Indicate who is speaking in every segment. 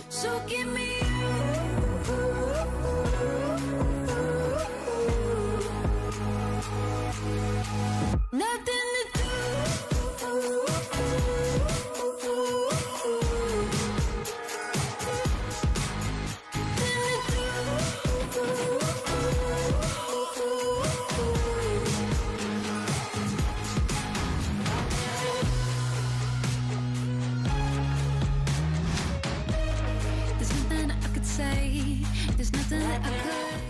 Speaker 1: So give me nothing to do. There's nothing I could say. There's nothing I could.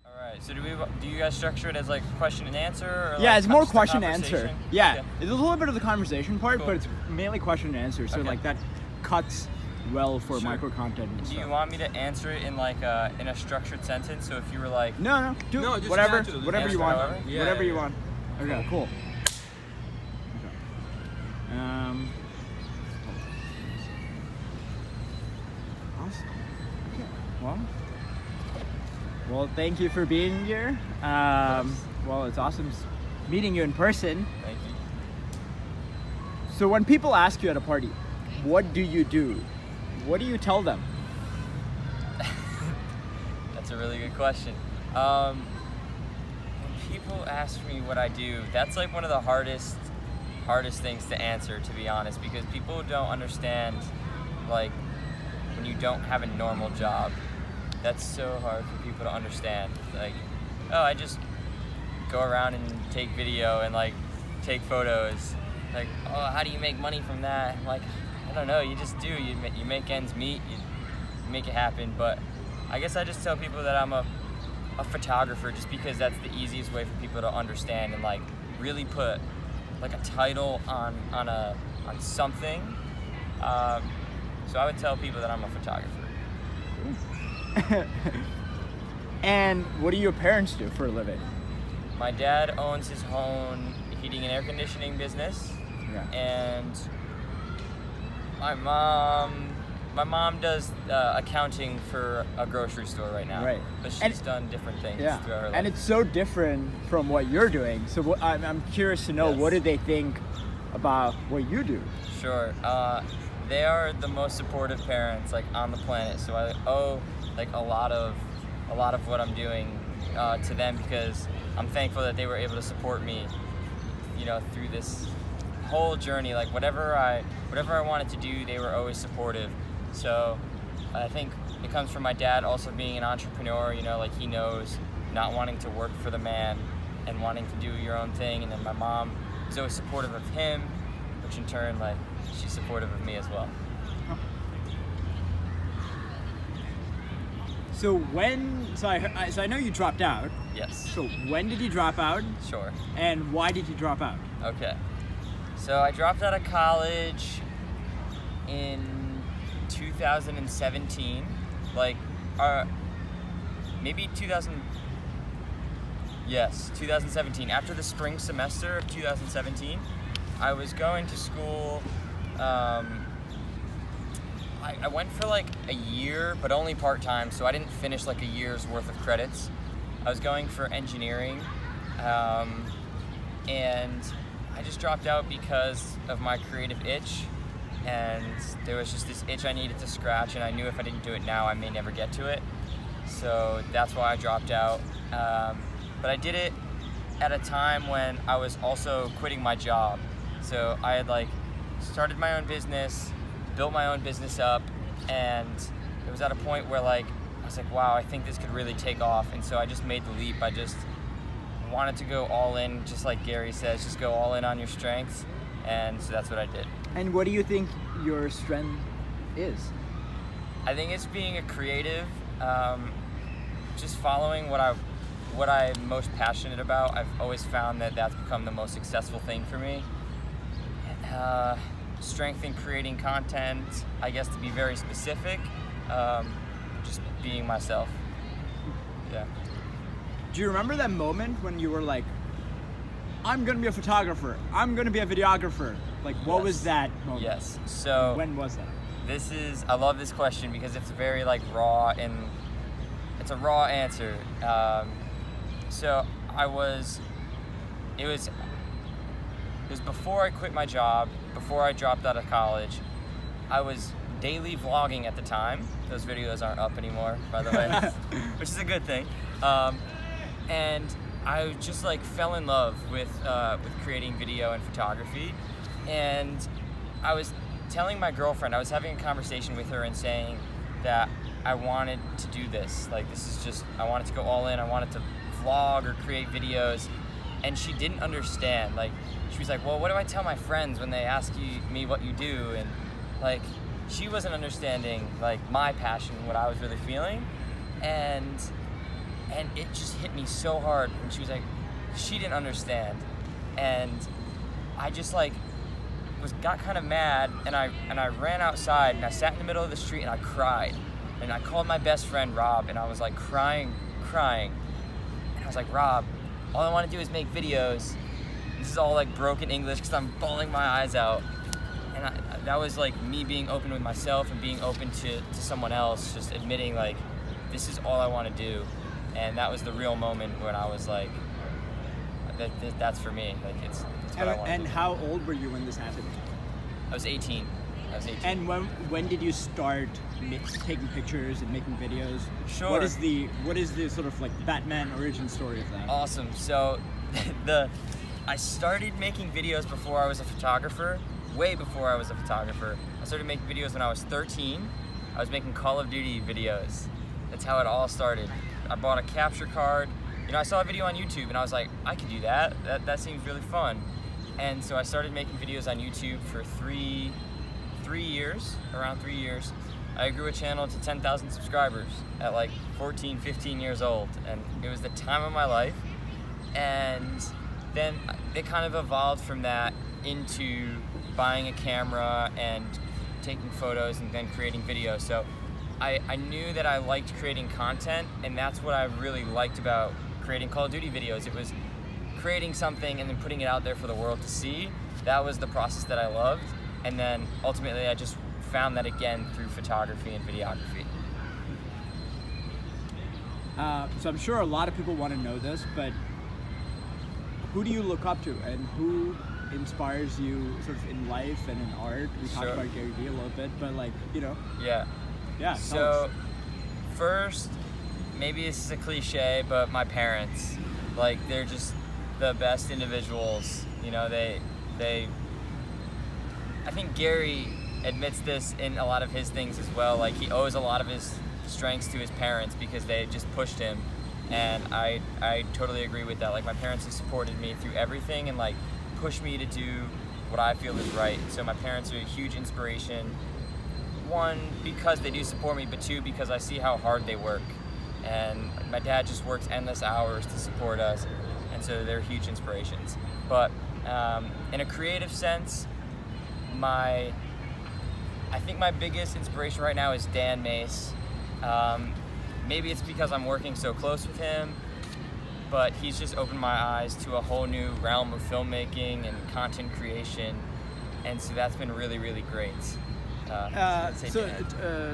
Speaker 2: All right. So do you guys structure it as like question and answer? Or
Speaker 3: Yeah,
Speaker 2: like
Speaker 3: it's more
Speaker 2: just a
Speaker 3: question answer.
Speaker 2: conversation?
Speaker 3: Yeah,
Speaker 2: Okay.
Speaker 3: it's a little bit of the conversation part,
Speaker 2: Cool.
Speaker 3: but it's mainly question and answer. So
Speaker 2: Okay.
Speaker 3: like that cuts well for
Speaker 2: Sure.
Speaker 3: micro content and
Speaker 2: Do
Speaker 3: stuff.
Speaker 2: you want me to answer it in like in a structured sentence? So if you were like,
Speaker 3: No, do
Speaker 4: No, just
Speaker 3: whatever,
Speaker 4: answer the-
Speaker 3: whatever you want,
Speaker 2: however?
Speaker 4: Yeah,
Speaker 3: whatever you
Speaker 4: yeah.
Speaker 3: want. Okay, cool. Okay. Awesome. Okay. Well, thank you for being here. Well, it's awesome meeting you in person.
Speaker 2: thank you.
Speaker 3: So when people ask you at a party, what do you do? What do you tell them?
Speaker 2: That's a really good question. When people ask me what I do, that's like one of the hardest things to answer, to be honest, because people don't understand, like, when you don't have a normal job. That's so hard for people to understand. Like, oh, I just go around and take video and like take photos. Like, oh, how do you make money from that? I'm like, I don't know. You just do. You make ends meet. You make it happen. But I guess I just tell people that I'm a photographer, just because that's the easiest way for people to understand and like really put like a title on something. So I would tell people that I'm a photographer.
Speaker 3: And what do your parents do for a living?
Speaker 2: My dad owns his own heating and air conditioning business,
Speaker 3: Yeah.
Speaker 2: and my mom does accounting for a grocery store right now.
Speaker 3: Right.
Speaker 2: But she's
Speaker 3: And-
Speaker 2: done different things
Speaker 3: Yeah,
Speaker 2: throughout her life.
Speaker 3: and it's so different from what you're doing. So I'm curious to know,
Speaker 2: Yes.
Speaker 3: what do they think about what you do?
Speaker 2: Sure. They are the most supportive parents like on the planet. So I owe like a lot of what I'm doing to them, because I'm thankful that they were able to support me, you know, through this whole journey. Like whatever I wanted to do, they were always supportive. So I think it comes from my dad also being an entrepreneur. You know, like he knows not wanting to work for the man and wanting to do your own thing. And then my mom is always supportive of him, which in turn, like, she's supportive of me as well.
Speaker 3: So I know you dropped out.
Speaker 2: Yes.
Speaker 3: So when did you drop out,
Speaker 2: Sure.
Speaker 3: and why did you drop out?
Speaker 2: Okay. So I dropped out of college in 2017, like, maybe 2017. After the spring semester of 2017, I was going to school. I went for like a year, but only part-time, so I didn't finish like a year's worth of credits. I was going for engineering, and I just dropped out because of my creative itch, and there was just this itch I needed to scratch, and I knew if I didn't do it now, I may never get to it. So that's why I dropped out. But I did it at a time when I was also quitting my job. So I had like started my own business, built my own business up, and it was at a point where like I was like, wow, I think this could really take off. And so I just made the leap. I just wanted to go all in, just like Gary says, just go all in on your strengths. And so that's what I did.
Speaker 3: And what do you think your strength is?
Speaker 2: I think it's being a creative, just following what I'm most passionate about. I've always found that that's become the most successful thing for me. Strength in creating content, I guess, to be very specific, just being myself. Yeah.
Speaker 3: Do you remember that moment when you were like, I'm gonna be a photographer, I'm gonna be a videographer? Like, what
Speaker 2: Yes.
Speaker 3: was that moment?
Speaker 2: Yes. So
Speaker 3: When was that?
Speaker 2: I love this question because it's very like raw, and it's a raw answer. So it was before I quit my job, before I dropped out of college, I was daily vlogging at the time. Those videos aren't up anymore, by the way, which is a good thing. And I just like fell in love with creating video and photography. And I was telling my girlfriend, I was having a conversation with her and saying that I wanted to do this. Like, this is just, I wanted to go all in. I wanted to vlog or create videos. And she didn't understand. Like, she was like, well, what do I tell my friends when they ask me what you do? And like, she wasn't understanding like my passion, what I was really feeling. And it just hit me so hard when she was like, she didn't understand. And I just like got kind of mad, and I ran outside and I sat in the middle of the street and I cried. And I called my best friend Rob, and I was like crying. And I was like, Rob, all I want to do is make videos. This is all like broken English because I'm bawling my eyes out. And that was like me being open with myself and being open to someone else, just admitting like, this is all I want to do. And that was the real moment when I was like, that's for me. Like, it's what I want to do.
Speaker 3: And how old were you when this happened?
Speaker 2: I was 18.
Speaker 3: And when did you start taking pictures and making videos?
Speaker 2: Sure.
Speaker 3: What is the sort of like Batman origin story of that?
Speaker 2: Awesome. So I started making videos before I was a photographer, way before I was a photographer. I started making videos when I was 13. I was making Call of Duty videos. That's how it all started. I bought a capture card. You know, I saw a video on YouTube and I was like, I could do that. That seems really fun. And so I started making videos on YouTube for around 3 years. I grew a channel to 10,000 subscribers at like 14, 15 years old. And it was the time of my life. And then it kind of evolved from that into buying a camera and taking photos and then creating videos. So I knew that I liked creating content, and that's what I really liked about creating Call of Duty videos. It was creating something and then putting it out there for the world to see. That was the process that I loved. And then ultimately I just found that again through photography and videography.
Speaker 3: So I'm sure a lot of people want to know this, but who do you look up to, and who inspires you sort of in life and in art? We talked about Gary Vee a little bit, but like, you know. Yeah.
Speaker 2: So first, maybe this is a cliche, but my parents, like, they're just the best individuals. You know, they I think Gary admits this in a lot of his things as well. Like, he owes a lot of his strengths to his parents because they just pushed him. And I totally agree with that. Like, my parents have supported me through everything and like pushed me to do what I feel is right. So my parents are a huge inspiration. One, because they do support me, but two, because I see how hard they work. And my dad just works endless hours to support us, and so they're huge inspirations. But in a creative sense, I think my biggest inspiration right now is Dan Mace. Maybe it's because I'm working so close with him, but he's just opened my eyes to a whole new realm of filmmaking and content creation, and so that's been really, really great.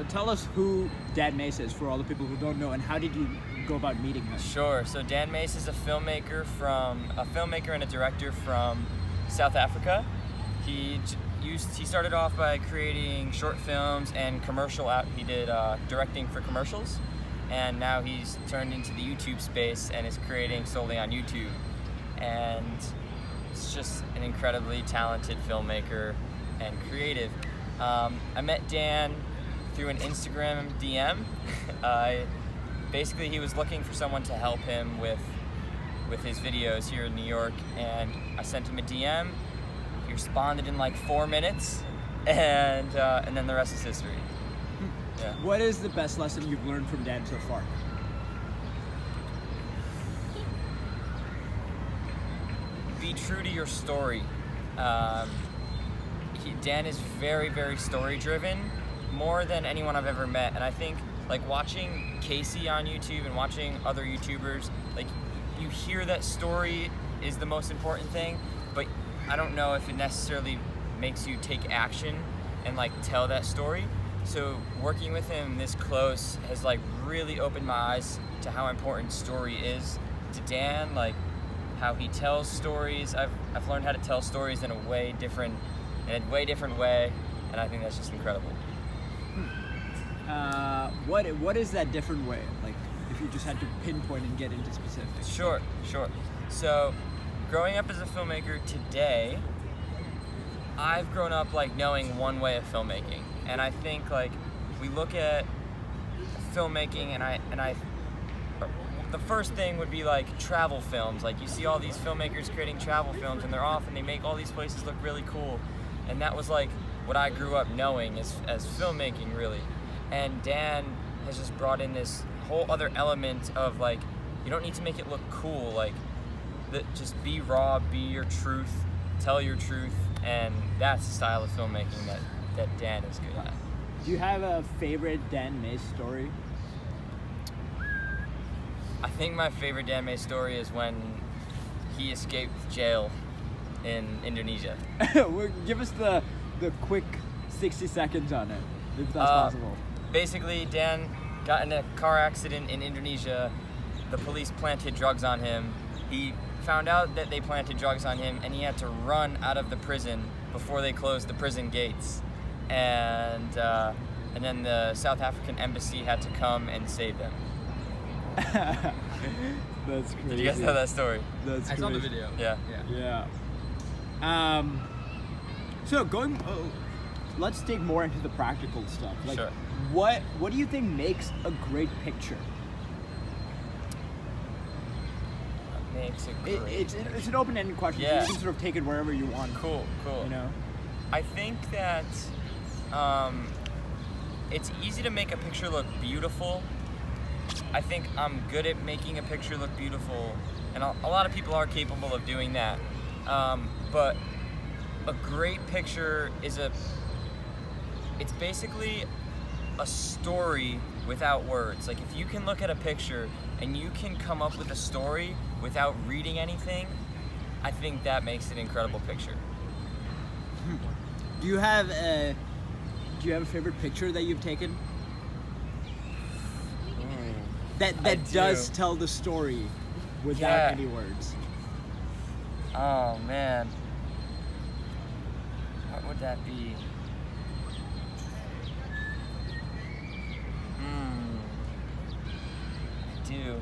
Speaker 3: Tell us who Dan Mace is for all the people who don't know, and how did you go about meeting him?
Speaker 2: Sure. So Dan Mace is a filmmaker and a director from South Africa. He started off by creating short films and he did directing for commercials, and now he's turned into the YouTube space and is creating solely on YouTube. And it's just an incredibly talented filmmaker and creative. I met Dan through an Instagram DM. Basically, he was looking for someone to help him with his videos here in New York, and I sent him a DM. He responded in like 4 minutes, and then the rest is history. Yeah.
Speaker 3: What is the best lesson you've learned from Dan so far?
Speaker 2: Be true to your story. Dan is very, very story driven, more than anyone I've ever met. And I think like watching Casey on YouTube and watching other YouTubers, like, you hear that story is the most important thing, but I don't know if it necessarily makes you take action and like tell that story. So working with him this close has like really opened my eyes to how important story is to Dan, like how he tells stories. I've learned how to tell stories in a way different way, and I think that's just incredible.
Speaker 3: What is that different way? Like, if you just had to pinpoint and get into specifics.
Speaker 2: Sure. So, growing up as a filmmaker today, I've grown up like knowing one way of filmmaking, and I think like we look at filmmaking, and I the first thing would be like travel films. Like you see all these filmmakers creating travel films, and they're off and they make all these places look really cool, and that was like what I grew up knowing as filmmaking, really. And Dan has just brought in this whole other element of like, you don't need to make it look cool, like just be raw, be your truth, tell your truth, and that's the style of filmmaking that Dan is good at.
Speaker 3: Do you have a favorite Dan Mace story?
Speaker 2: I think my favorite Dan Mace story is when he escaped jail in Indonesia.
Speaker 3: Give us the quick 60 seconds on it, if that's possible.
Speaker 2: Basically, Dan got in a car accident in Indonesia. The police planted drugs on him. He found out that they planted drugs on him, and he had to run out of the prison before they closed the prison gates. And then the South African embassy had to come and save him.
Speaker 3: That's crazy.
Speaker 2: Did you guys know that story?
Speaker 3: That's
Speaker 4: I
Speaker 3: crazy.
Speaker 4: saw the video.
Speaker 2: Yeah.
Speaker 3: So let's dig more into the practical stuff. Like,
Speaker 2: Sure.
Speaker 3: What do you think makes a great picture?
Speaker 2: Makes a great
Speaker 3: It's an open-ended question.
Speaker 2: Yeah.
Speaker 3: So you can sort of take it wherever you want.
Speaker 2: Cool.
Speaker 3: You know.
Speaker 2: I think that it's easy to make a picture look beautiful. I think I'm good at making a picture look beautiful, and a lot of people are capable of doing that. But a great picture it's basically a story without words. Like if you can look at a picture and you can come up with a story without reading anything, I think that makes an incredible picture.
Speaker 3: Do you have a favorite picture that you've taken?
Speaker 2: I
Speaker 3: That does
Speaker 2: do.
Speaker 3: tell the story without
Speaker 2: Yeah.
Speaker 3: any words.
Speaker 2: Oh man, what would that be? I do.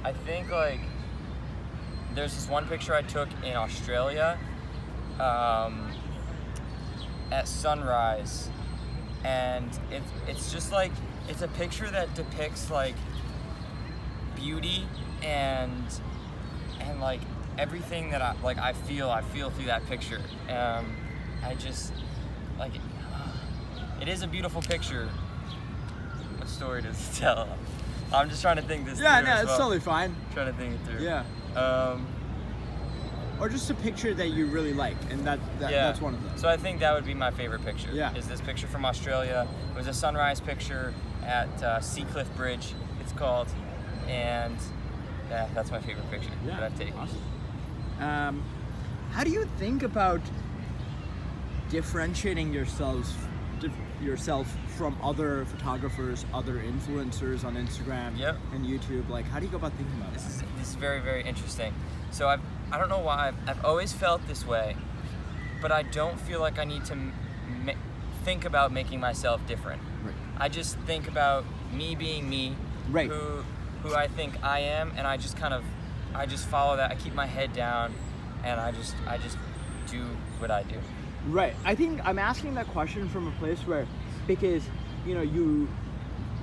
Speaker 2: I think like there's this one picture I took in Australia at sunrise, and it's just like it's a picture that depicts like beauty and like everything that I feel through that picture. I just like it is a beautiful picture. What story does it tell? I'm just trying to think this through.
Speaker 3: Yeah, no,
Speaker 2: as
Speaker 3: it's
Speaker 2: well.
Speaker 3: totally fine.
Speaker 2: Trying to think it through.
Speaker 3: Yeah. Or just a picture that you really like, and that's one of them.
Speaker 2: So I think that would be my favorite picture.
Speaker 3: Yeah.
Speaker 2: Is this picture from Australia? It was a sunrise picture at Seacliff Bridge, it's called, and yeah, that's my favorite picture that I've taken.
Speaker 3: Awesome. How do you think about differentiating yourself from other photographers, other influencers on Instagram
Speaker 2: Yep.
Speaker 3: and YouTube? Like, how do you go about thinking about
Speaker 2: This
Speaker 3: that?
Speaker 2: is very, very interesting. So I don't know why I've always felt this way, but I don't feel like I need to think about making myself different.
Speaker 3: Right.
Speaker 2: I just think about me being me,
Speaker 3: Right.
Speaker 2: who I think I am, and I just follow that. I keep my head down, and I just do what I do.
Speaker 3: Right. I think I'm asking that question from a place because you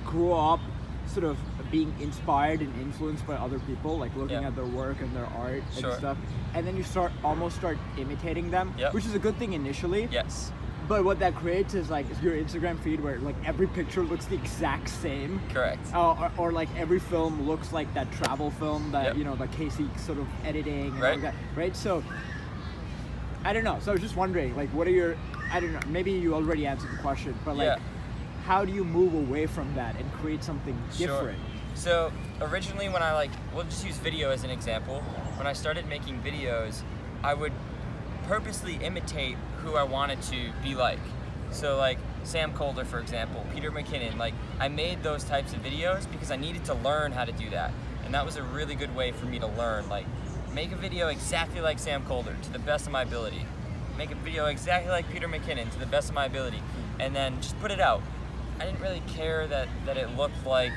Speaker 3: grow up sort of being inspired and influenced by other people, like looking
Speaker 2: Yeah.
Speaker 3: at their work and their art and
Speaker 2: Sure.
Speaker 3: stuff, and then you almost start imitating them,
Speaker 2: Yep.
Speaker 3: which is a good thing initially.
Speaker 2: Yes.
Speaker 3: But what that creates is like your Instagram feed where like every picture looks the exact same.
Speaker 2: Correct.
Speaker 3: Or like every film looks like that travel film that
Speaker 2: Yep.
Speaker 3: that Casey sort of editing and
Speaker 2: Right.
Speaker 3: all that, right? So I don't know. So I was just wondering, like, what are your, I don't know, maybe you already answered the question, but like,
Speaker 2: Yeah.
Speaker 3: how do you move away from that and create something different?
Speaker 2: Sure. So originally when we'll just use video as an example. When I started making videos, I would purposely imitate who I wanted to be like. So like Sam Colder, for example, Peter McKinnon, like I made those types of videos because I needed to learn how to do that. And that was a really good way for me to learn. Like make a video exactly like Sam Colder to the best of my ability. Make a video exactly like Peter McKinnon to the best of my ability, and then just put it out. I didn't really care that it looked like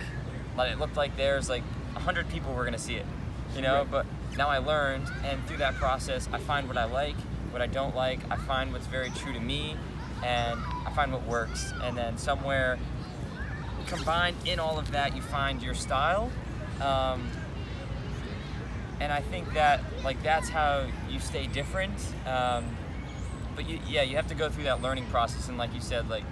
Speaker 2: there's like 100 people were gonna see it, you know. But now I learned, and through that process, I find what I like, what I don't like. I find what's very true to me, and I find what works. And then somewhere combined in all of that, you find your style. And I think that that's how you stay different. But you have to go through that learning process, and like you said, like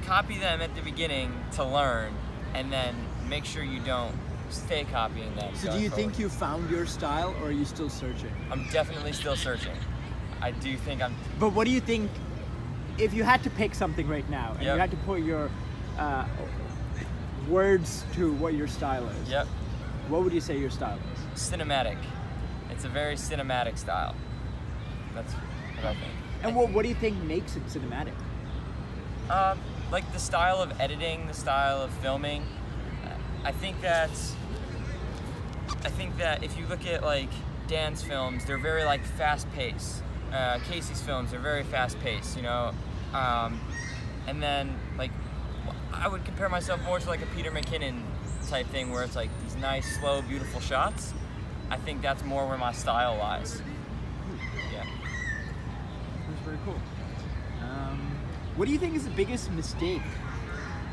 Speaker 2: copy them at the beginning to learn, and then make sure you don't stay copying them.
Speaker 3: So do you think you found your style, or are you still searching?
Speaker 2: I'm definitely still searching. I do think I'm.
Speaker 3: But what do you think, if you had to pick something right now, and you had to put your words to what your style is, what would you say your style is?
Speaker 2: Cinematic. It's a very cinematic style. That's what I think.
Speaker 3: And what do you think makes it cinematic?
Speaker 2: Like the style of editing, the style of filming. I think that if you look at like Dan's films, they're very like fast paced. Casey's films are very fast paced, you know. And then like I would compare myself more to like a Peter McKinnon type thing, where it's like these nice, slow, beautiful shots. I think that's more where my style lies. Yeah.
Speaker 3: That's very cool. What do you think is the biggest mistake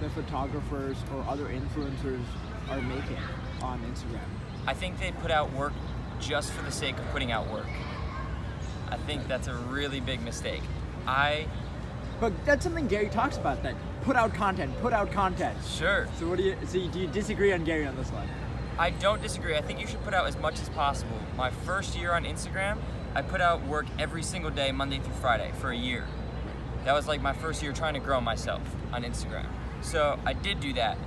Speaker 3: that photographers or other influencers are making on Instagram?
Speaker 2: I think they put out work just for the sake of putting out work. I think that's a really big mistake.
Speaker 3: But that's something Gary talks about, that put out content.
Speaker 2: Sure.
Speaker 3: So do you disagree on Gary on this one?
Speaker 2: I don't disagree. I think you should put out as much as possible. My first year on Instagram, I put out work every single day, Monday through Friday, for a year. That was like my first year trying to grow myself on Instagram. So I did do that.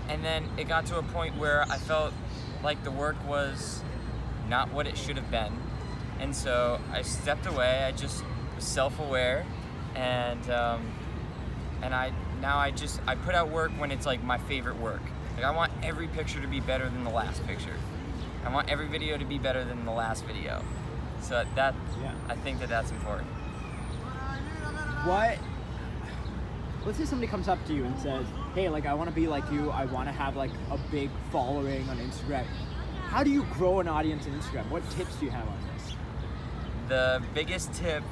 Speaker 2: And then it got to a point where I felt like the work was not what it should have been. And so I stepped away. I just was self-aware, and I put out work when it's like my favorite work. Like I want every picture to be better than the last picture. I want every video to be better than the last video. So I think that's important.
Speaker 3: Let's say somebody comes up to you and says, hey, like I want to be like you, I want to have like a big following on Instagram. How do you grow an audience on Instagram? What tips do you have on this?
Speaker 2: The biggest tip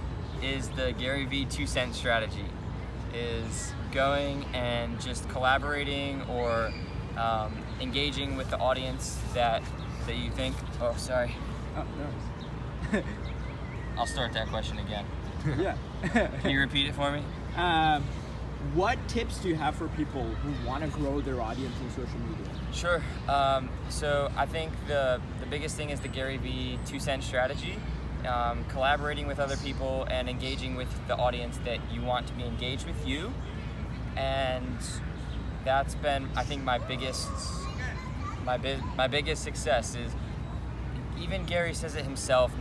Speaker 2: is the Gary V 2-cent strategy, is going and just collaborating or engaging with the audience that you think. Oh, sorry.
Speaker 3: Oh, no.
Speaker 2: I'll start that question again.
Speaker 3: Yeah.
Speaker 2: Can you repeat it for me?
Speaker 3: What tips do you have for people who want to grow their audience in social media?
Speaker 2: Sure. So I think the biggest thing is the Gary V 2-cent strategy. Collaborating with other people and engaging with the audience that you want to be engaged with you. And that's been, I think, my biggest success. Is even Gary says it himself,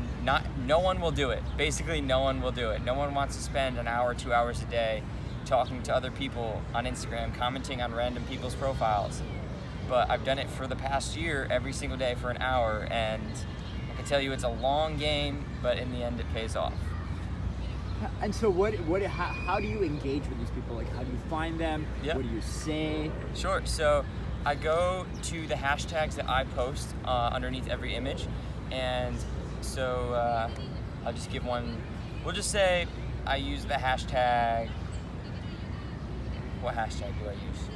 Speaker 2: no one will do it. Basically, no one will do it. No one wants to spend an hour, 2 hours a day talking to other people on Instagram, commenting on random people's profiles. But I've done it for the past year, every single day for an hour, and I can tell you it's a long game, but in the end it pays off.
Speaker 3: And so how do you engage with these people? Like, how do you find them?
Speaker 2: Yep.
Speaker 3: What do you say?
Speaker 2: Sure. So I go to the hashtags that I post underneath every image. And so I'll just give one. We'll just say I use the hashtag. What hashtag do I use?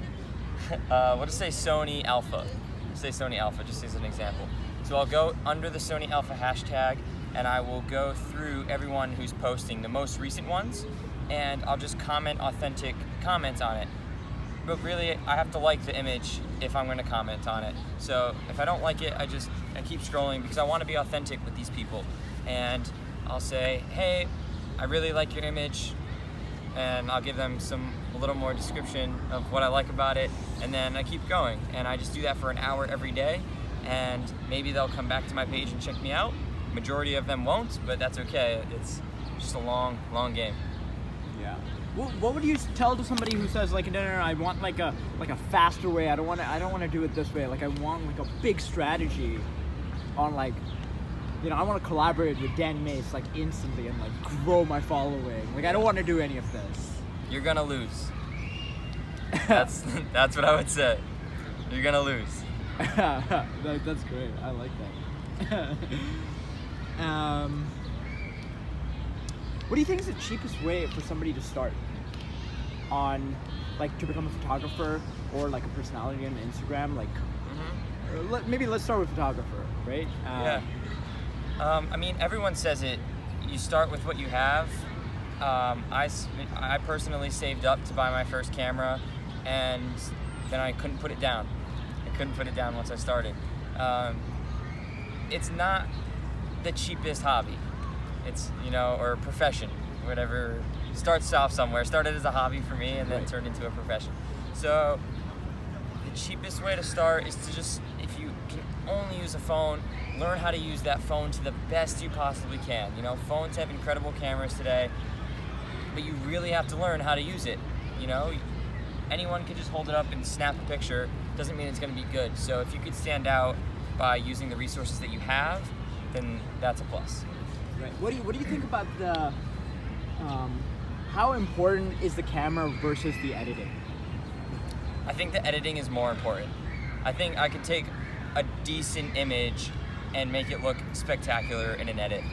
Speaker 2: We'll just say Sony Alpha. Say Sony Alpha, just as an example. So I'll go under the Sony Alpha hashtag, and I will go through everyone who's posting, the most recent ones, and I'll just comment authentic comments on it. But really, I have to like the image if I'm going to comment on it. So if I don't like it, I keep scrolling, because I want to be authentic with these people. And I'll say, hey, I really like your image, and I'll give them a little more description of what I like about it, and then I keep going. And I just do that for an hour every day, and maybe they'll come back to my page and check me out. Majority of them won't, but that's okay. It's just a long game.
Speaker 3: Yeah. What would you tell to somebody who says like, no, I want like a faster way. I don't want to do it this way. Like I want like a big strategy on like you know, I want to collaborate with Dan Mace like instantly and like grow my following. Like I don't want to do any of this.
Speaker 2: You're gonna lose. That's what I would say. You're gonna lose.
Speaker 3: That's great. I like that. What do you think is the cheapest way for somebody to start on, like, to become a photographer or like a personality on Instagram? Like, maybe let's start with photographer, right?
Speaker 2: Yeah. I mean, everyone says it. You start with what you have. I personally saved up to buy my first camera, and then I couldn't put it down. I couldn't put it down once I started. It's not the cheapest hobby. It's, you know, or profession, whatever. Starts off somewhere. Started as a hobby for me, and then turned into a profession. So the cheapest way to start is to just, if you can only use a phone, learn how to use that phone to the best you possibly can. You know, phones have incredible cameras today, but you really have to learn how to use it. You know, anyone can just hold it up and snap a picture. Doesn't mean it's going to be good. So if you could stand out by using the resources that you have, then that's a plus.
Speaker 3: Right. What do you think about the how important is the camera versus the editing?
Speaker 2: I think the editing is more important. I think I could take a decent image and make it look spectacular in an edit.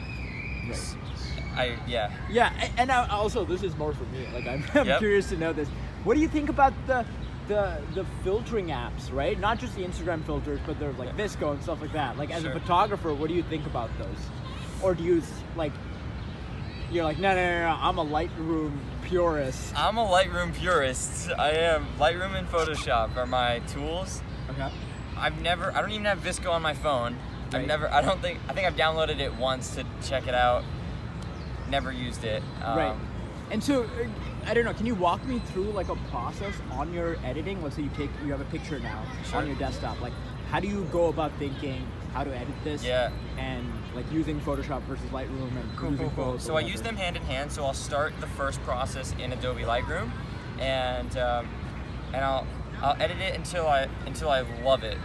Speaker 3: Right.
Speaker 2: Yeah.
Speaker 3: Yeah, and also this is more for me. Like I'm
Speaker 2: Yep.
Speaker 3: curious to know this. What do you think about the filtering apps, right? Not just the Instagram filters, but there's like Visco and stuff like that. Like as
Speaker 2: Sure.
Speaker 3: a photographer, what do you think about those? Or do you like, you're like, no, I'm a Lightroom purist.
Speaker 2: I'm a Lightroom purist. I am. Lightroom and Photoshop are my tools.
Speaker 3: Okay.
Speaker 2: I don't even have Visco on my phone.
Speaker 3: Right.
Speaker 2: I think I've downloaded it once to check it out. Never used it.
Speaker 3: Right. And so, I don't know, can you walk me through like a process on your editing? Let's say you have a picture now
Speaker 2: Sure.
Speaker 3: on your desktop. Like, how do you go about thinking how to edit this?
Speaker 2: Yeah.
Speaker 3: And like using Photoshop versus Lightroom and using both.
Speaker 2: So I use them hand in hand. So I'll start the first process in Adobe Lightroom, and I'll edit it until I love it.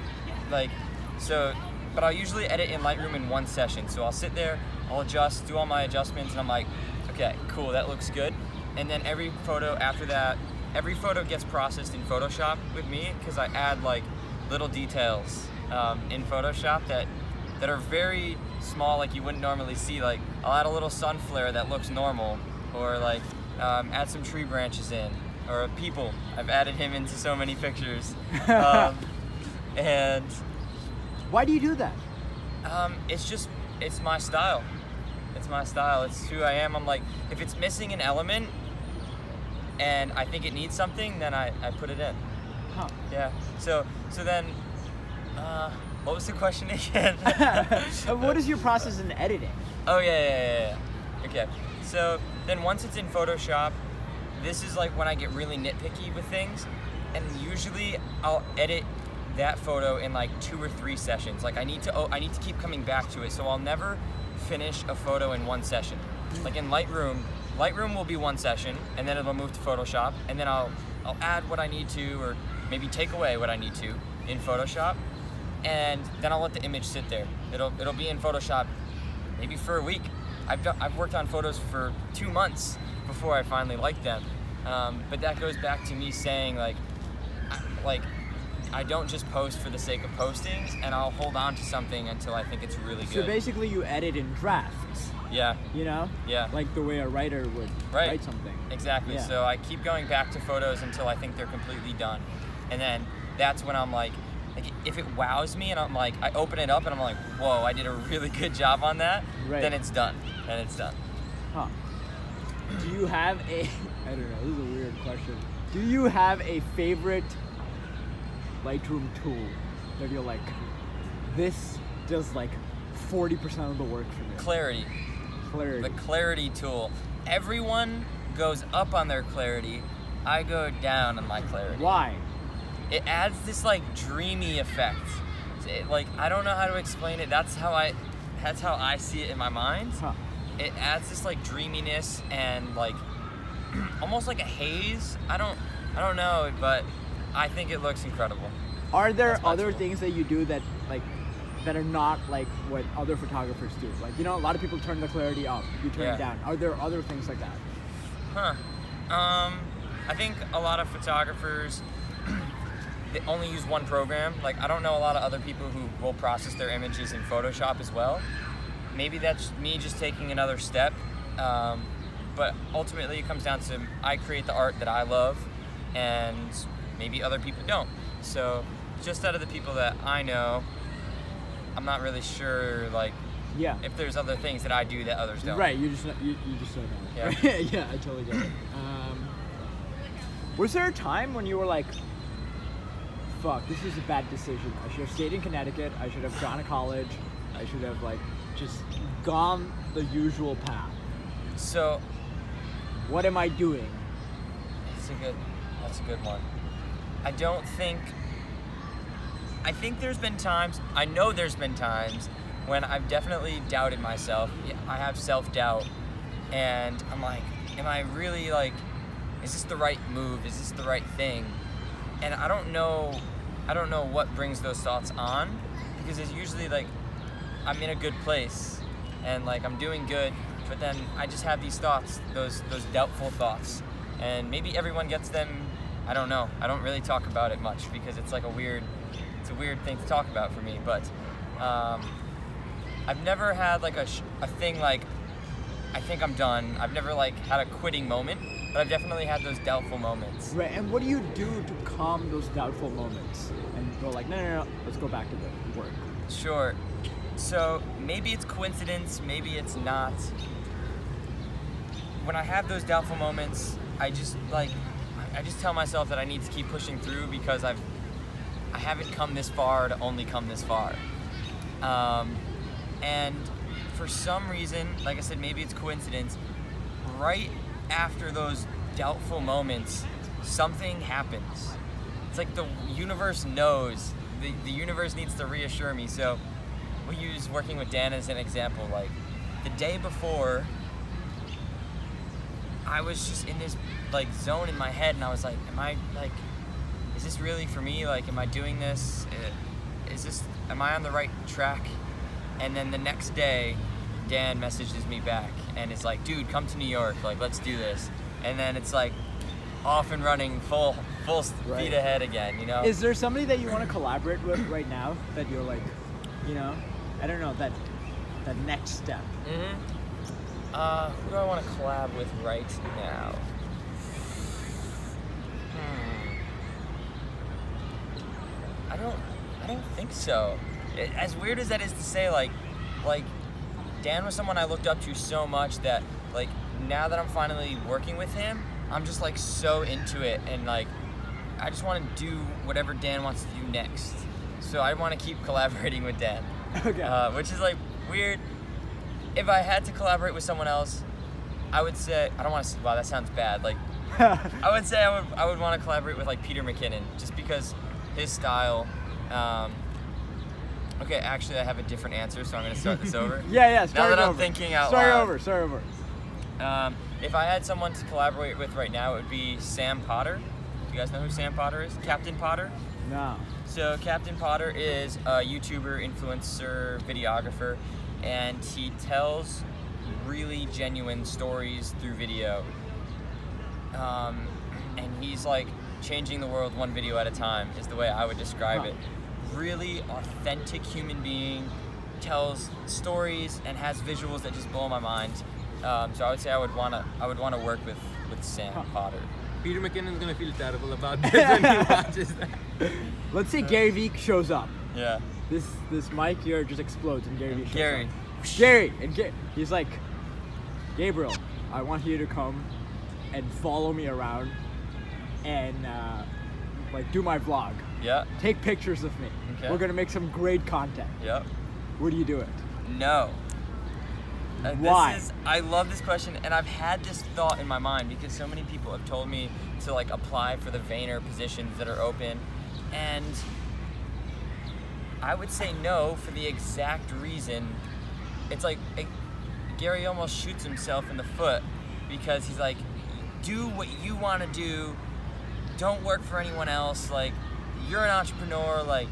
Speaker 2: Like, so, but I'll usually edit in Lightroom in one session. So I'll sit there, I'll adjust, do all my adjustments, and I'm like, okay, cool, that looks good. And then every photo after that, every photo gets processed in Photoshop with me, because I add like little details in Photoshop that are very small, like you wouldn't normally see. Like I'll add a little sun flare that looks normal, or like add some tree branches in, or people. I've added him into so many pictures. And
Speaker 3: why do you do that?
Speaker 2: It's my style. It's my style. It's who I am. I'm like, if it's missing an element and I think it needs something, then I put it in.
Speaker 3: Huh.
Speaker 2: Yeah. So then, what was the question again?
Speaker 3: What is your process in editing?
Speaker 2: Oh yeah. Okay. So then once it's in Photoshop, this is like when I get really nitpicky with things, and usually I'll edit that photo in like 2 or 3 sessions. Like I need to keep coming back to it, so I'll never finish a photo in one session. Like in Lightroom will be one session, and then it'll move to Photoshop, and then I'll add what I need to, or maybe take away what I need to in Photoshop, and then I'll let the image sit there. It'll be in Photoshop maybe for a week. I've worked on photos for 2 months before I finally liked them. But that goes back to me saying like I don't just post for the sake of posting, and I'll hold on to something until I think it's really good.
Speaker 3: So basically you edit in drafts.
Speaker 2: Yeah.
Speaker 3: You know?
Speaker 2: Yeah.
Speaker 3: Like the way a writer would write something.
Speaker 2: Exactly.
Speaker 3: Yeah.
Speaker 2: So I keep going back to photos until I think they're completely done. And then that's when I'm like if it wows me and I'm like, I open it up and I'm like, whoa, I did a really good job on that, then it's done. Then it's done.
Speaker 3: Huh. Do you have I don't know, this is a weird question. Do you have a favorite Lightroom tool that you're like, this does like 40% of the work for me?
Speaker 2: Clarity. The clarity tool. Everyone goes up on their clarity. I go down on my clarity.
Speaker 3: Why?
Speaker 2: It adds this like dreamy effect. Like I don't know how to explain it. That's how I see it in my mind.
Speaker 3: Huh.
Speaker 2: It adds this like dreaminess and like almost like a haze. I don't know, but I think it looks incredible.
Speaker 3: Are there
Speaker 2: That's my
Speaker 3: other
Speaker 2: tool.
Speaker 3: things that you do that like that are not like what other photographers do? Like, you know, a lot of people turn the clarity up, you turn it down. Are there other things like that?
Speaker 2: I think a lot of photographers they only use one program. Like, I don't know a lot of other people who will process their images in Photoshop as well. Maybe that's me just taking another step. But ultimately it comes down to I create the art that I love and maybe other people don't. So just out of the people that I know, I'm not really sure like if there's other things that I do that others don't.
Speaker 3: Right, you just don't know.
Speaker 2: Yeah.
Speaker 3: Yeah, I totally get it. Was there a time when you were like, fuck, this is a bad decision. I should have stayed in Connecticut. I should have gone to college. I should have like just gone the usual path.
Speaker 2: So,
Speaker 3: what am I doing?
Speaker 2: That's a good one. I think there's been times, I know there's been times when I've definitely doubted myself. I have self-doubt and I'm like, am I really like, is this the right move? Is this the right thing? And I don't know what brings those thoughts on, because it's usually like I'm in a good place and like I'm doing good, but then I just have these thoughts, those doubtful thoughts, and maybe everyone gets them. I don't know. I don't really talk about it much because it's like a weird thing to talk about for me. But I've never had like a thing like I think I'm done. I've never like had a quitting moment, but I've definitely had those doubtful moments.
Speaker 3: Right, and what do you do to calm those doubtful moments and go like, no, let's go back to the work?
Speaker 2: Sure. So maybe it's coincidence, maybe it's not. When I have those doubtful moments, I just tell myself that I need to keep pushing through because I haven't come this far to only come this far. And for some reason, like I said, maybe it's coincidence, right after those doubtful moments, something happens. It's like the universe knows. The universe needs to reassure me. So we use working with Dan as an example. Like the day before, I was just in this like zone in my head, and I was like, is this really for me? Like, am I doing this? Am I on the right track? And then the next day, Dan messages me back and is like, dude, come to New York, like, let's do this. And then it's like off and running, full speed ahead again, you know?
Speaker 3: Is there somebody that you want to collaborate with right now that you're like, you know, I don't know, that next step?
Speaker 2: Mm-hmm. Who do I want to collab with right now? I don't think so. As weird as that is to say, like Dan was someone I looked up to so much that like now that I'm finally working with him, I'm just like so into it, and like I just want to do whatever Dan wants to do next. So I want to keep collaborating with Dan.
Speaker 3: Okay.
Speaker 2: Which is like weird. If I had to collaborate with someone else, I would say, I don't want to say, wow, that sounds bad. Like, I would say I would want to collaborate with like Peter McKinnon, just because his style. Okay, actually I have a different answer, so I'm going to start this over.
Speaker 3: Yeah,
Speaker 2: now that I'm thinking out
Speaker 3: Start
Speaker 2: loud.
Speaker 3: over.
Speaker 2: If I had someone to collaborate with right now, it would be Sam Potter. Do you guys know who Sam Potter is? Captain Potter?
Speaker 3: No.
Speaker 2: So Captain Potter is a YouTuber, influencer, videographer, and he tells really genuine stories through video. And he's like changing the world one video at a time is the way I would describe it. Really authentic human being, tells stories and has visuals that just blow my mind. So I would say I would want to work with Sam Potter.
Speaker 4: Peter McKinnon's gonna feel terrible about this when he watches that.
Speaker 3: Let's say Gary Vee shows up.
Speaker 2: Yeah.
Speaker 3: This mic here just explodes and Gary Vee shows
Speaker 2: Gary.
Speaker 3: up. Gary! And he's like, Gabriel, I want you to come and follow me around and like do my vlog.
Speaker 2: Yeah.
Speaker 3: Take pictures of me.
Speaker 2: Okay.
Speaker 3: We're gonna make some great content.
Speaker 2: Yep.
Speaker 3: Would you do it?
Speaker 2: No.
Speaker 3: Why?
Speaker 2: I love this question, and I've had this thought in my mind because so many people have told me to like apply for the Vayner positions that are open, and I would say no for the exact reason. It's like Gary almost shoots himself in the foot because he's like, do what you want to do, don't work for anyone else, like you're an entrepreneur, like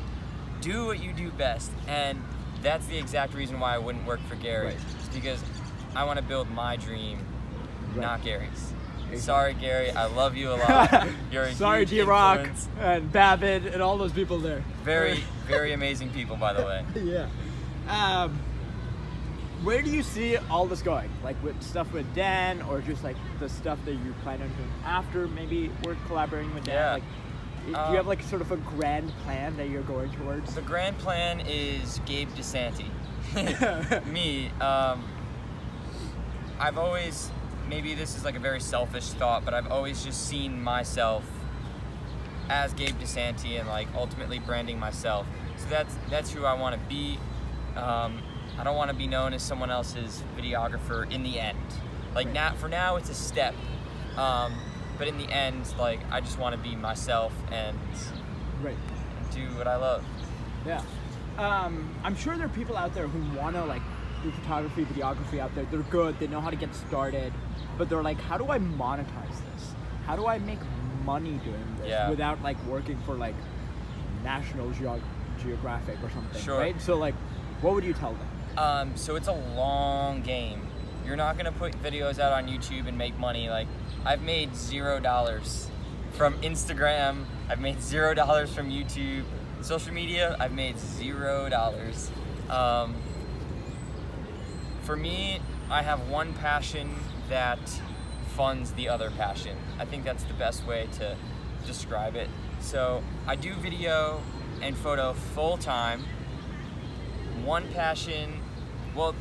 Speaker 2: do what you do best. And that's the exact reason why I wouldn't work for Gary.
Speaker 3: Right.
Speaker 2: It's because I want to build my dream,
Speaker 3: Right.
Speaker 2: not Gary's.
Speaker 3: Exactly.
Speaker 2: Sorry, Gary. I love you a lot. You're a
Speaker 3: Sorry,
Speaker 2: huge
Speaker 3: D-Rock
Speaker 2: influence.
Speaker 3: and Babbitt and all those people there.
Speaker 2: Very, very amazing people, by the way.
Speaker 3: Yeah. Where do you see all this going? Like with stuff with Dan, or just like the stuff that you plan on doing after maybe we're collaborating with Dan?
Speaker 2: Yeah.
Speaker 3: Like, do you have like sort of a grand plan that you're going towards?
Speaker 2: The grand plan is Gabe Desanti. Me. I've always, maybe this is like a very selfish thought, but I've always just seen myself as Gabe Desanti and like ultimately branding myself. So that's who I want to be. I don't want to be known as someone else's videographer in the end. Like
Speaker 3: Right.
Speaker 2: now, for now, it's a step. But in the end, like I just want to be myself and
Speaker 3: Right.
Speaker 2: do what I love.
Speaker 3: Yeah. I'm sure there are people out there who want to like do photography, videography out there. They're good. They know how to get started, but they're like, how do I monetize this? How do I make money doing this
Speaker 2: Yeah.
Speaker 3: without like working for like National Geographic or something?
Speaker 2: Sure.
Speaker 3: Right. So like, what would you tell them?
Speaker 2: So it's a long game. You're not gonna put videos out on YouTube and make money. Like I've made $0 from Instagram. I've made $0 from YouTube. Social media, I've made $0. For me, I have one passion that funds the other passion. I think that's the best way to describe it. So I do video and photo full time. One passion, well,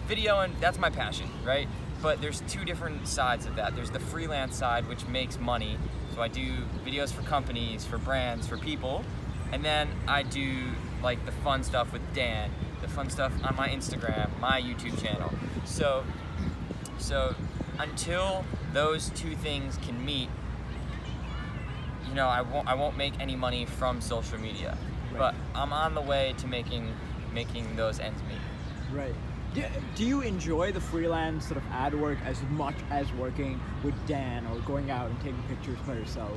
Speaker 2: video and that's my passion, right? But there's two different sides of that. There's the freelance side, which makes money. So I do videos for companies, for brands, for people. And then I do like the fun stuff with Dan, the fun stuff on my Instagram, my YouTube channel. So until those two things can meet, you know, I won't make any money from social media.
Speaker 3: Right.
Speaker 2: But I'm on the way to making those ends meet.
Speaker 3: Right. Do you enjoy the freelance sort of ad work as much as working with Dan or going out and taking pictures by yourself?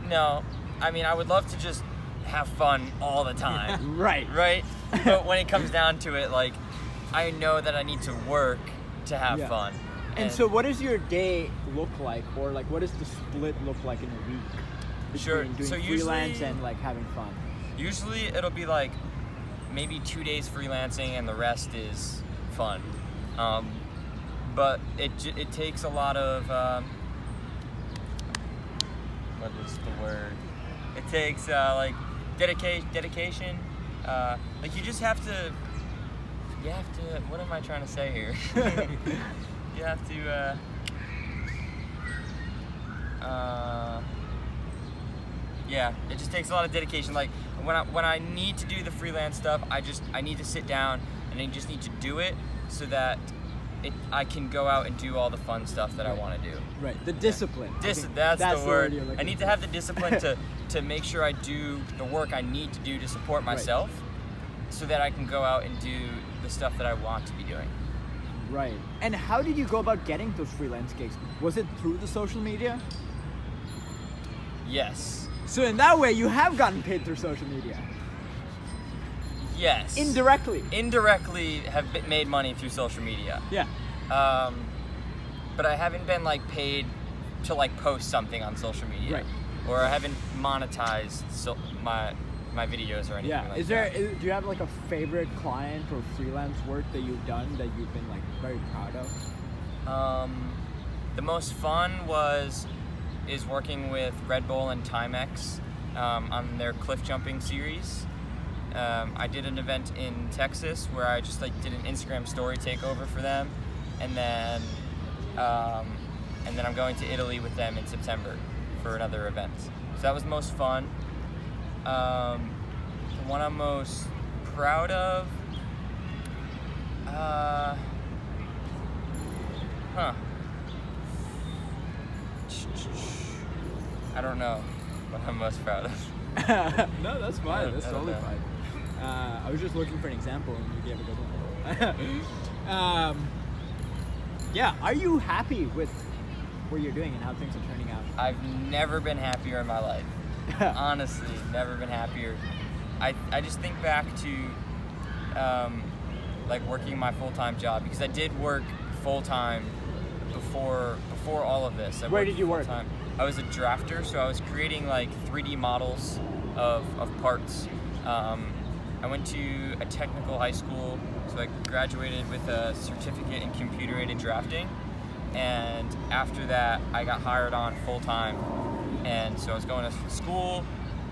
Speaker 2: No, I mean I would love to just have fun all the time.
Speaker 3: Right.
Speaker 2: Right? But when it comes down to it, like I know that I need to work to have
Speaker 3: Yeah.
Speaker 2: fun.
Speaker 3: And so what does your day look like, or like what does the split look like in a week between
Speaker 2: Sure.
Speaker 3: doing
Speaker 2: So
Speaker 3: freelance
Speaker 2: usually-
Speaker 3: and like having fun?
Speaker 2: Usually it'll be like maybe 2 days freelancing and the rest is fun. But it takes a lot of what is the word? It takes like dedication. Like you have to. What am I trying to say here? You have to. Yeah, it just takes a lot of dedication. Like when I need to do the freelance stuff, I need to sit down and I just need to do it so that I can go out and do all the fun stuff that I want to do.
Speaker 3: Right. The discipline. I think
Speaker 2: That's the word.
Speaker 3: you're looking
Speaker 2: I need to
Speaker 3: for.
Speaker 2: have the discipline to make sure I do the work I need to do to support myself, so that I can go out and do the stuff that I want to be doing.
Speaker 3: Right. And how did you go about getting those freelance gigs? Was it through the social media?
Speaker 2: Yes.
Speaker 3: So in that way, you have gotten paid through social media.
Speaker 2: Yes.
Speaker 3: Indirectly.
Speaker 2: Indirectly have made money through social media.
Speaker 3: Yeah.
Speaker 2: But I haven't been like paid to like post something on social media.
Speaker 3: Right.
Speaker 2: Or I haven't monetized my videos or anything
Speaker 3: Yeah.
Speaker 2: like
Speaker 3: Is there?
Speaker 2: that.
Speaker 3: Do you have like a favorite client or freelance work that you've done that you've been like very proud of?
Speaker 2: The most fun is working with Red Bull and Timex on their cliff jumping series. I did an event in Texas where I just like did an Instagram story takeover for them, and then I'm going to Italy with them in September for another event. So that was most fun. The one I'm most proud of, I don't know what I'm most proud of.
Speaker 3: No, that's fine. That's
Speaker 2: I don't
Speaker 3: totally
Speaker 2: know.
Speaker 3: fine. I was just looking for an example, and you gave a good one. Yeah. Are you happy with what you're doing and how things are turning out?
Speaker 2: I've never been happier in my life. Honestly, never been happier. I just think back to like working my full-time job, because I did work full-time before all of this.
Speaker 3: Where did you work?
Speaker 2: full-time. I was a drafter, so I was creating like 3D models of parts. I went to a technical high school, so I graduated with a certificate in computer-aided drafting, and after that I got hired on full-time, and so I was going to school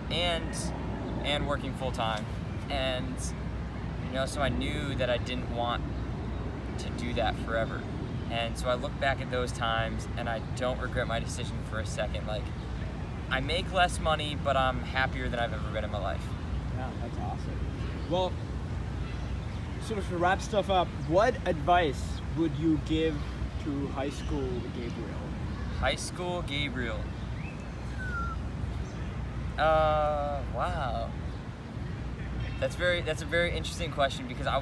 Speaker 2: and working full-time, and so I knew that I didn't want to do that forever. And so I look back at those times and I don't regret my decision for a second. Like, I make less money, but I'm happier than I've ever been in my life.
Speaker 3: Yeah, that's awesome. Well, sort of to wrap stuff up, what advice would you give to high school Gabriel?
Speaker 2: High school Gabriel. Wow. That's a very interesting question, because I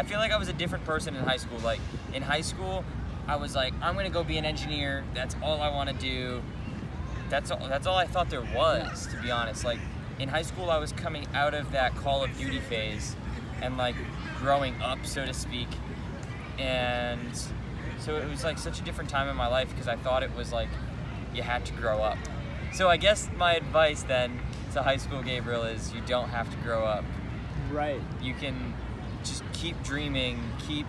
Speaker 2: feel like I was a different person in high school. Like, in high school, I was like, I'm gonna go be an engineer. That's all I want to do. That's all I thought there was, to be honest. Like, in high school, I was coming out of that Call of Duty phase and like growing up, so to speak. And so it was like such a different time in my life, because I thought it was like you had to grow up. So I guess my advice then to high school Gabriel is, you don't have to grow up.
Speaker 3: Right.
Speaker 2: You can just keep dreaming, keep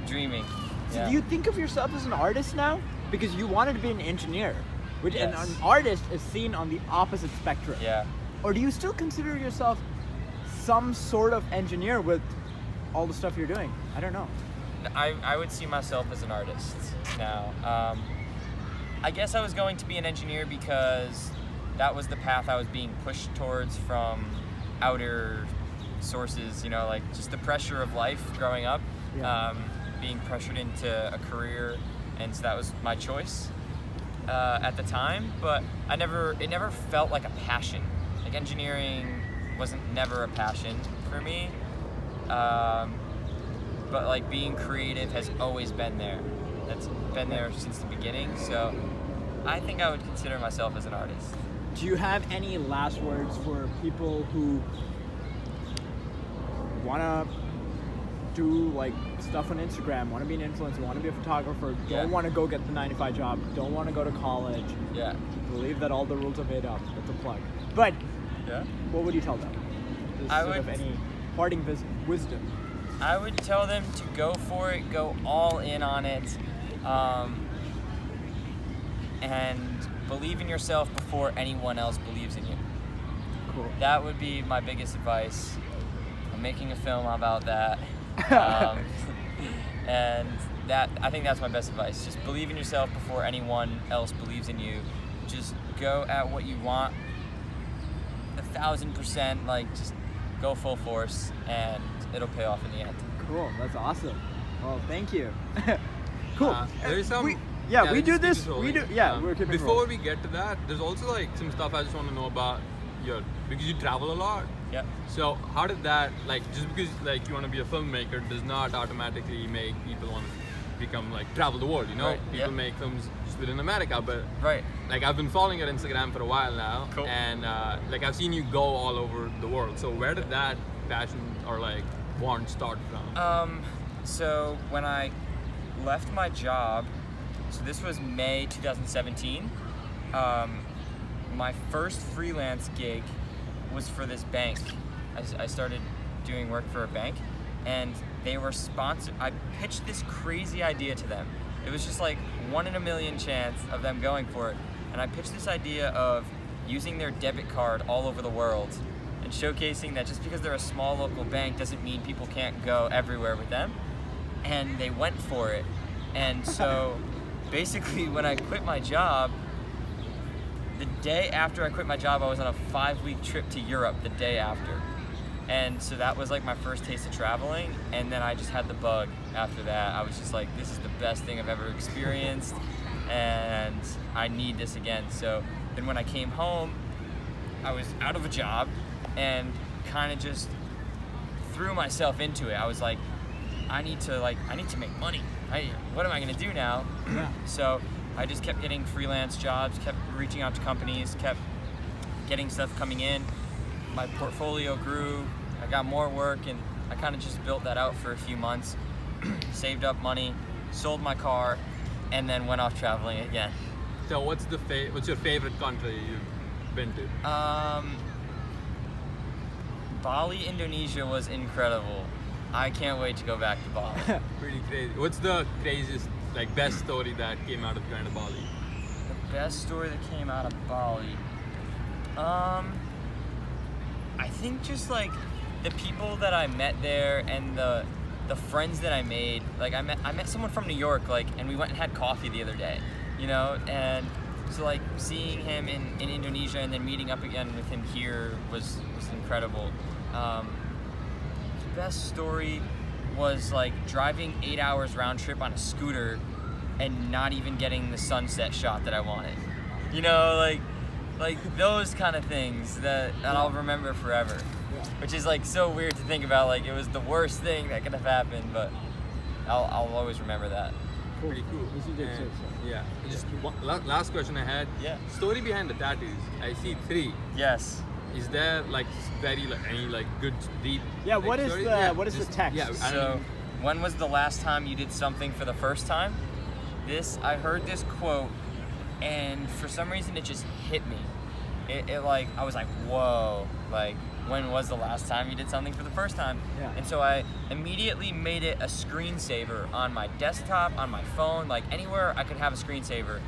Speaker 2: dreaming.
Speaker 3: So
Speaker 2: Yeah.
Speaker 3: do you think of yourself as an artist now? Because you wanted to be an engineer, which and
Speaker 2: Yes.
Speaker 3: an artist is seen on the opposite spectrum.
Speaker 2: Yeah.
Speaker 3: Or do you still consider yourself some sort of engineer with all the stuff you're doing? I don't know.
Speaker 2: I would see myself as an artist now. I guess I was going to be an engineer because that was the path I was being pushed towards from outer sources, like just the pressure of life growing up,
Speaker 3: Yeah.
Speaker 2: being pressured into a career, and so that was my choice at the time. But it never felt like a passion. Like, engineering never a passion for me. But like, being creative has always been there. That's been there since the beginning. So I think I would consider myself as an artist.
Speaker 3: Do you have any last words for people who want to do like stuff on Instagram, want to be an influencer, want to be a photographer,
Speaker 2: Yeah.
Speaker 3: don't want to go get the 9-to-5 job, don't want to go to college,
Speaker 2: Yeah.
Speaker 3: believe that all the rules are made up? That's a plug. But
Speaker 2: Yeah.
Speaker 3: what would you tell them? Just
Speaker 2: I
Speaker 3: sort of
Speaker 2: would-
Speaker 3: any parting wisdom?
Speaker 2: I would tell them to go for it, go all in on it, and believe in yourself before anyone else believes in you.
Speaker 3: Cool.
Speaker 2: That would be my biggest advice. I'm making a film about that. And I think that's my best advice. Just believe in yourself before anyone else believes in you. Just go at what you want 1,000%, like, just go full force, and it'll pay off in the end.
Speaker 3: Cool. That's awesome. Well, thank you. Cool.
Speaker 4: There is some.
Speaker 3: we
Speaker 4: let's
Speaker 3: do
Speaker 4: keep
Speaker 3: this.
Speaker 4: it
Speaker 3: We do.
Speaker 4: rolling.
Speaker 3: Yeah, we're keeping it
Speaker 4: Before
Speaker 3: rolling.
Speaker 4: we get to that, there's also like some stuff I just want to know about because you travel a lot.
Speaker 2: Yeah.
Speaker 4: So how did that, like, just because like you want to be a filmmaker does not automatically make people want to become like travel the world,
Speaker 2: Right,
Speaker 4: People
Speaker 2: yeah.
Speaker 4: make films just within America, but
Speaker 2: Right.
Speaker 4: like I've been following your Instagram for a while now,
Speaker 2: Cool.
Speaker 4: and like I've seen you go all over the world. So where did that passion or like want start from?
Speaker 2: So when I left my job, so this was May 2017, my first freelance gig was for this bank. I started doing work for a bank, and they were sponsored. I pitched this crazy idea to them. It was just like 1 in a million chance of them going for it. And I pitched this idea of using their debit card all over the world and showcasing that just because they're a small local bank doesn't mean people can't go everywhere with them. And they went for it. And so basically, when I quit my job, the day after I quit my job, I was on a 5-week trip to Europe the day after. And so that was like my first taste of traveling, and then I just had the bug after that. I was just like, this is the best thing I've ever experienced, and I need this again. So then when I came home, I was out of a job and kind of just threw myself into it. I was like, I need to make money. What am I gonna do now?
Speaker 3: Yeah.
Speaker 2: So I just kept getting freelance jobs, kept reaching out to companies, kept getting stuff coming in. My portfolio grew. I got more work, and I kind of just built that out for a few months, saved up money, sold my car, and then went off traveling again.
Speaker 4: So what's your favorite country you've been to?
Speaker 2: Bali, Indonesia was incredible. I can't wait to go back to Bali.
Speaker 4: Pretty crazy. What's the craziest, like, best story that came out of going to Bali?
Speaker 2: The best story that came out of Bali. I think just like the people that I met there and the friends that I made. Like I met someone from New York, like, and we went and had coffee the other day, you know, and so like seeing him in Indonesia and then meeting up again with him here was incredible. The best story was like driving 8 hours round trip on a scooter and not even getting the sunset shot that I wanted. You know, like those kind of things that I'll remember forever.
Speaker 3: Yeah.
Speaker 2: Which is like so weird to think about. Like it was the worst thing that could have happened, but I'll always remember that.
Speaker 4: Pretty cool.
Speaker 3: This is good
Speaker 4: And,
Speaker 3: stuff.
Speaker 4: yeah. Just last question I had.
Speaker 2: Yeah.
Speaker 4: Story behind the tattoos. I see 3.
Speaker 2: Yes.
Speaker 4: Is there like very like any like good deep?
Speaker 3: Yeah,
Speaker 4: like,
Speaker 3: what is
Speaker 4: story?
Speaker 3: the what is the
Speaker 4: just-
Speaker 3: text?
Speaker 4: Yeah. I don't
Speaker 2: So,
Speaker 4: know.
Speaker 2: when was the last time you did something for the first time? I heard this quote, and for some reason it just hit me. It like, I was like, whoa, like, when was the last time you did something for the first time?
Speaker 3: Yeah.
Speaker 2: And so I immediately made it a screensaver on my desktop, on my phone, like anywhere I could have a screensaver.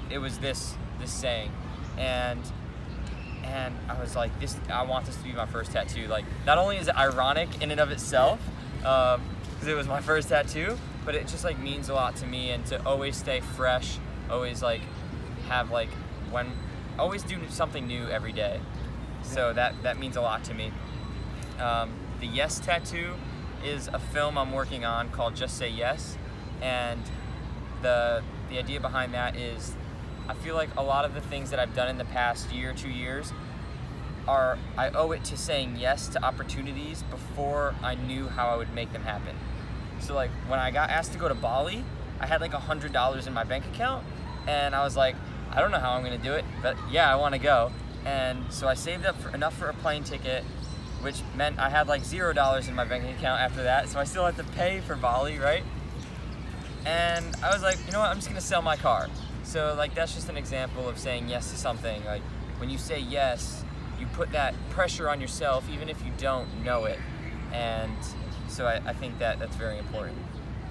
Speaker 2: It was this saying, and I was like, I want this to be my first tattoo. Like, not only is it ironic in and of itself, because it was my first tattoo, but it just like means a lot to me, and to always stay fresh, always like have like always do something new every day. So that means a lot to me. The Yes tattoo is a film I'm working on called Just Say Yes, and the idea behind that is I feel like a lot of the things that I've done in the past year, 2 years, I owe it to saying yes to opportunities before I knew how I would make them happen. So like when I got asked to go to Bali, I had like $100 in my bank account, and I was like, I don't know how I'm gonna do it, but yeah, I wanna go. And so I saved up enough for a plane ticket, which meant I had like $0 in my bank account after that, so I still had to pay for Bali, right? And I was like, you know what, I'm just gonna sell my car. So like that's just an example of saying yes to something. Like when you say yes, you put that pressure on yourself even if you don't know it. And so I think that's very important.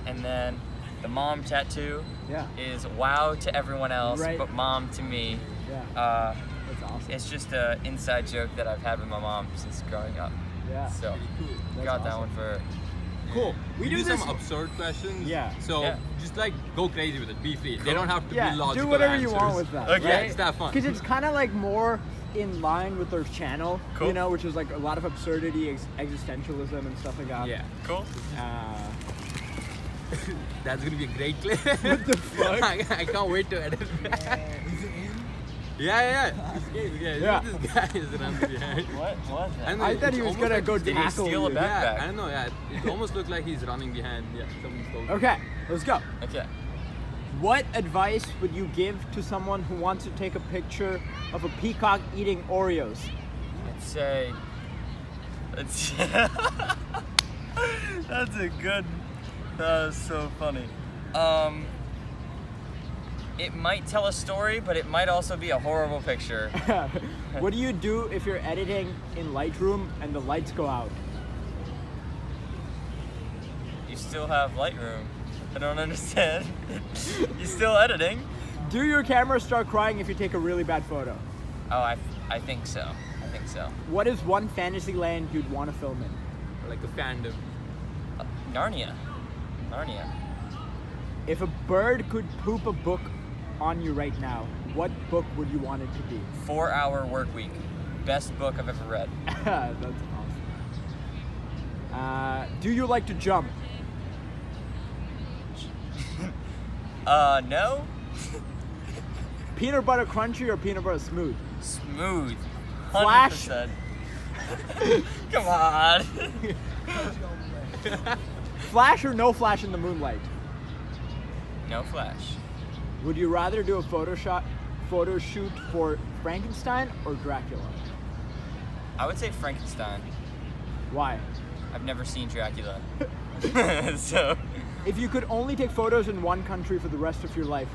Speaker 2: And then the mom tattoo is wow to everyone else,
Speaker 3: Right.
Speaker 2: but mom to me.
Speaker 3: Yeah. That's awesome.
Speaker 2: It's just an inside joke that I've had with my mom since growing up.
Speaker 3: Yeah.
Speaker 2: So
Speaker 3: That's
Speaker 2: got that
Speaker 3: awesome.
Speaker 2: one for her.
Speaker 3: Cool.
Speaker 4: We
Speaker 3: do
Speaker 4: do
Speaker 3: this.
Speaker 4: some absurd questions.
Speaker 3: Yeah.
Speaker 4: So
Speaker 2: Yeah.
Speaker 4: just like go crazy with it. Be free. They
Speaker 2: Cool.
Speaker 4: don't have to
Speaker 3: Yeah.
Speaker 4: be logical
Speaker 3: Do whatever
Speaker 4: answers.
Speaker 3: you want with that.
Speaker 2: Okay.
Speaker 4: Yeah,
Speaker 3: Right?
Speaker 4: just have fun.
Speaker 3: Because it's kind of like more in line with their channel,
Speaker 2: Cool.
Speaker 3: you know, which is like a lot of absurdity, existentialism, and stuff like that.
Speaker 4: Yeah.
Speaker 2: Cool.
Speaker 4: That's gonna be a great clip.
Speaker 3: What the fuck?
Speaker 4: I can't wait to edit that. Yeah.
Speaker 3: Yeah.
Speaker 4: This guy is running behind.
Speaker 2: What was that?
Speaker 4: don't know,
Speaker 3: I thought
Speaker 4: it's
Speaker 3: he was
Speaker 4: almost
Speaker 3: gonna
Speaker 4: like
Speaker 3: go
Speaker 4: he's-
Speaker 2: Did he
Speaker 3: tackle
Speaker 2: steal a
Speaker 3: you.
Speaker 2: backpack?
Speaker 4: Yeah, I don't know. Yeah, it almost looked like he's running behind. Yeah, someone stole.
Speaker 3: Okay, let's go.
Speaker 2: Okay.
Speaker 3: What advice would you give to someone who wants to take a picture of a peacock eating Oreos?
Speaker 2: I'd say. That's a good. That was so funny. It might tell a story, but it might also be a horrible picture.
Speaker 3: What do you do if you're editing in Lightroom and the lights go out?
Speaker 2: You still have Lightroom. I don't understand. You still editing?
Speaker 3: Do your camera start crying if you take a really bad photo?
Speaker 2: Oh, I think so. I think so.
Speaker 3: What is one fantasy land you'd want to film in?
Speaker 4: Like a fandom.
Speaker 2: Narnia.
Speaker 3: If a bird could poop a book on you right now, what book would you want it to be?
Speaker 2: 4-Hour Workweek. Best book I've ever read.
Speaker 3: That's awesome. Do you like to jump?
Speaker 2: No.
Speaker 3: Peanut butter crunchy or peanut butter smooth?
Speaker 2: Smooth. 100%.
Speaker 3: Flash.
Speaker 2: Come on.
Speaker 3: Flash or no flash in the moonlight?
Speaker 2: No flash.
Speaker 3: Would you rather do a photo shoot for Frankenstein or Dracula?
Speaker 2: I would say Frankenstein.
Speaker 3: Why?
Speaker 2: I've never seen Dracula. So,
Speaker 3: If you could only take photos in one country for the rest of your life,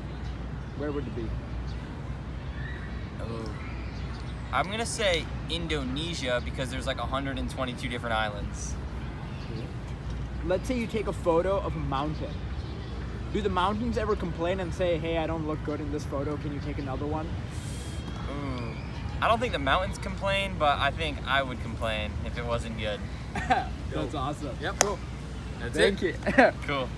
Speaker 3: where would it be?
Speaker 2: ooh. I'm gonna say Indonesia because there's like 122 different islands.
Speaker 3: Let's say you take a photo of a mountain. Do the mountains ever complain and say, hey, I don't look good in this photo, can you take another one?
Speaker 2: Ooh. I don't think the mountains complain, but I think I would complain if it wasn't good.
Speaker 3: That's awesome.
Speaker 4: Yep.
Speaker 3: Cool.
Speaker 4: That's
Speaker 3: Thank
Speaker 4: it.
Speaker 3: you.
Speaker 2: Cool.